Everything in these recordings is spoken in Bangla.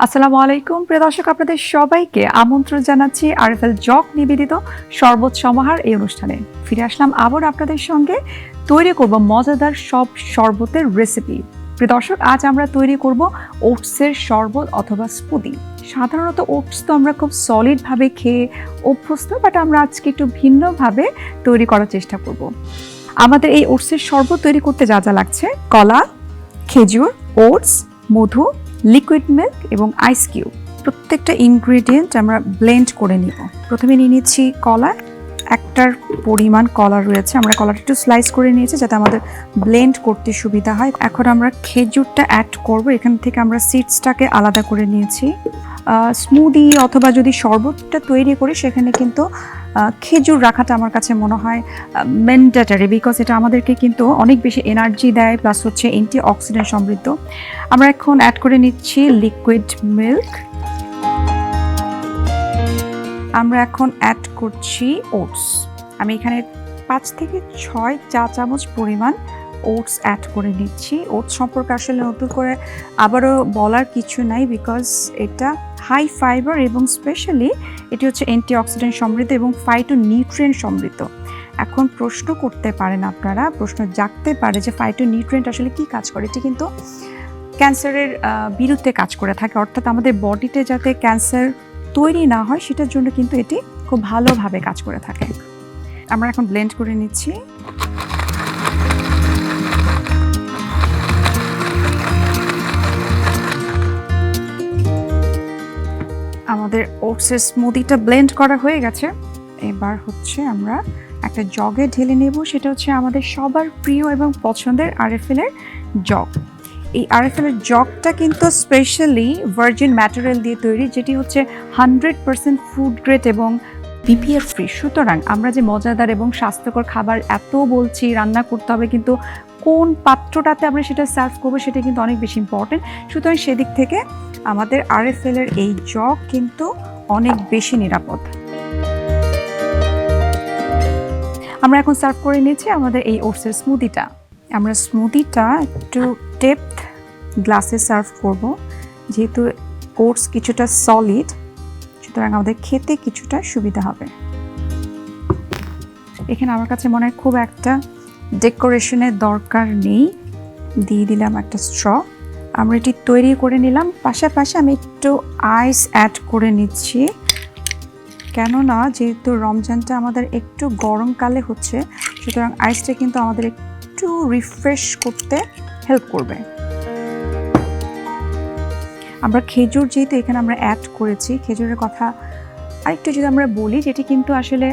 আসসালামু আলাইকুম প্রিয় দর্শক, আপনাদের সবাইকে আমন্ত্রণ জানাচ্ছি আরএফএল জক নিবেদিত শরবত সমাহার এই অনুষ্ঠানে। ফিরে আসলাম আবার আপনাদের সঙ্গে তৈরি করব মজাদার সব শরবতের রেসিপি। প্রিয় দর্শক, আজ আমরা তৈরি করব ওটসের শরবত অথবা স্মুদি। সাধারণত ওটস তো আমরা খুব সলিডভাবে খেয়ে অভ্যস্ত, বাট আমরা আজকে একটু ভিন্নভাবে তৈরি করার চেষ্টা করব। আমাদের এই ওটসের শরবত তৈরি করতে যা যা লাগছে: কলা, খেজুর, ওটস, মধু, লিকুইড মিল্ক এবং আইস কিউব। প্রত্যেকটা ইনগ্রেডিয়েন্ট আমরা ব্লেন্ড করে নিব। প্রথমে নিয়ে নিচ্ছি কলা। একটার পরিমাণ কলা রয়েছে, আমরা কলাটা একটু স্লাইস করে নিয়েছি যাতে আমাদের ব্লেন্ড করতে সুবিধা হয়। এখন আমরা খেজুরটা অ্যাড করব। এখান থেকে আমরা সিডসটাকে আলাদা করে নিয়েছি। স্মুদি অথবা যদি শরবতটা তৈরি করি সেখানে কিন্তু খেজুর রাখাটা আমার কাছে মনে হয় ম্যান্ডেটরি, বিকজ এটা আমাদেরকে কিন্তু অনেক বেশি এনার্জি দেয়, প্লাস হচ্ছে অ্যান্টি অক্সিডেন্ট সমৃদ্ধ। আমরা এখন অ্যাড করে নিচ্ছি লিকুইড মিল্ক। আমরা এখন অ্যাড করছি ওটস। আমি এখানে 5 থেকে 6 চা চামচ পরিমাণ ওটস অ্যাড করে নিচ্ছি। ওটস সম্পর্কে আসলে নতুন করে আবারও বলার কিছু নাই, বিকজ এটা হাই ফাইবার এবং স্পেশালি এটি হচ্ছে অ্যান্টি অক্সিডেন্ট সমৃদ্ধ এবং ফাইটোনিউট্রিয়েন্ট সমৃদ্ধ। এখন প্রশ্ন করতে পারেন আপনারা, প্রশ্ন জাগতে পারে যে ফাইটোনিউট্রিয়েন্ট আসলে কি কাজ করে। এটি কিন্তু ক্যান্সারের বিরুদ্ধে কাজ করে থাকে, অর্থাৎ আমাদের বডিতে যাতে ক্যান্সার তৈরি না হয় সেটার জন্য কিন্তু এটি খুব ভালোভাবে কাজ করে থাকে। আমরা এখন ব্লেন্ড করে নিচ্ছি। আমাদের ওটসের স্মুদিটা ব্লেন্ড করা হয়ে গেছে। এবার হচ্ছে আমরা একটা জগে ঢেলে নেব। সেটা হচ্ছে আমাদের সবার প্রিয় এবং পছন্দের আরএফএলের জগ। এই আরএফএলের জগটা কিন্তু স্পেশালি ভার্জিন ম্যাটেরিয়াল দিয়ে তৈরি, যেটি হচ্ছে 100% ফুড গ্রেড এবং পিপিএফ ফ্রি। সুতরাং আমরা যে মজাদার এবং স্বাস্থ্যকর খাবার এত বলছি রান্না করতে হবে, কিন্তু কোন পাত্রটাতে আমরা সেটা সার্ভ করবো সেটা কিন্তু অনেক বেশি ইম্পর্টেন্ট। সুতরাং সেদিক থেকে আমাদের আরএফএলের এই জগ কিন্তু অনেক বেশি নিরাপদ। আমরা এখন সার্ভ করে নিয়েছি আমাদের এই ওটসের স্মুদিটা। আমরা স্মুদিটা একটু ডেপথ গ্লাসে সার্ভ করব, যেহেতু ওটস কিছুটা সলিড, সুতরাং আমাদের খেতে কিছুটা সুবিধা হবে। এখানে আমার কাছে মনে হয় খুব একটা ডেকোরেশনের দরকার নেই, দিয়ে দিলাম একটা স্ট্র। আমরা এটি তৈরি করে নিলাম। পাশাপাশি আমি একটু আইস অ্যাড করে নিচ্ছি, কেননা যেহেতু রমজানটা আমাদের একটু গরমকালে হচ্ছে, সুতরাং আইসটা কিন্তু আমাদের একটু রিফ্রেশ করতে হেল্প করবে। আমরা খেজুর যেহেতু এখানে আমরা অ্যাড করেছি, খেজুরের কথা আরেকটু যদি আমরা বলি, যেটি কিন্তু আসলে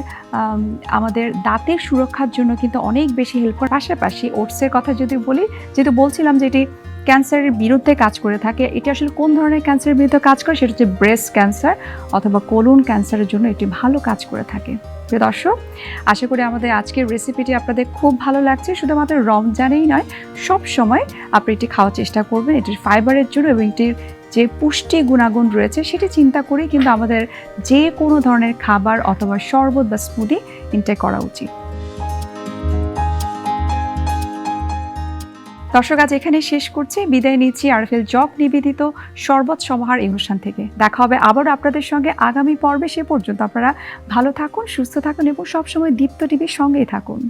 আমাদের দাঁতের সুরক্ষার জন্য কিন্তু অনেক বেশি হেল্প করে। পাশাপাশি ওটসের কথা যদি বলি, যেহেতু বলছিলাম যে এটি ক্যান্সারের বিরুদ্ধে কাজ করে থাকে, এটি আসলে কোন ধরনের ক্যান্সারের বিরুদ্ধে কাজ করে, সেটা হচ্ছে ব্রেস্ট ক্যান্সার অথবা কোলন ক্যান্সারের জন্য এটি ভালো কাজ করে থাকে। প্রিয় দর্শক, আশা করি আমাদের আজকের রেসিপিটি আপনাদের খুব ভালো লাগছে। শুধুমাত্র রমজানেই নয়, সব সময় আপনি এটি খাওয়ার চেষ্টা করবেন। এটির ফাইবারের জন্য এবং এটির যে পুষ্টি গুণাগুণ রয়েছে সেটি চিন্তা করে কিন্তু আমাদের যে কোনো ধরনের খাবার অথবা শরবত বা স্মুদি ইনটেক করা উচিত। দর্শক, আজ এখানে শেষ করছি। বিদায় নিচ্ছি আরএফএল জক নিবেদিত শরবত সমাহার এই অনুষ্ঠান থেকে। দেখা হবে আবার আপনাদের সঙ্গে আগামী পর্বে। সে পর্যন্ত আপনারা ভালো থাকুন, সুস্থ থাকুন এবং সবসময় দীপ্ত টিভির সঙ্গেই থাকুন।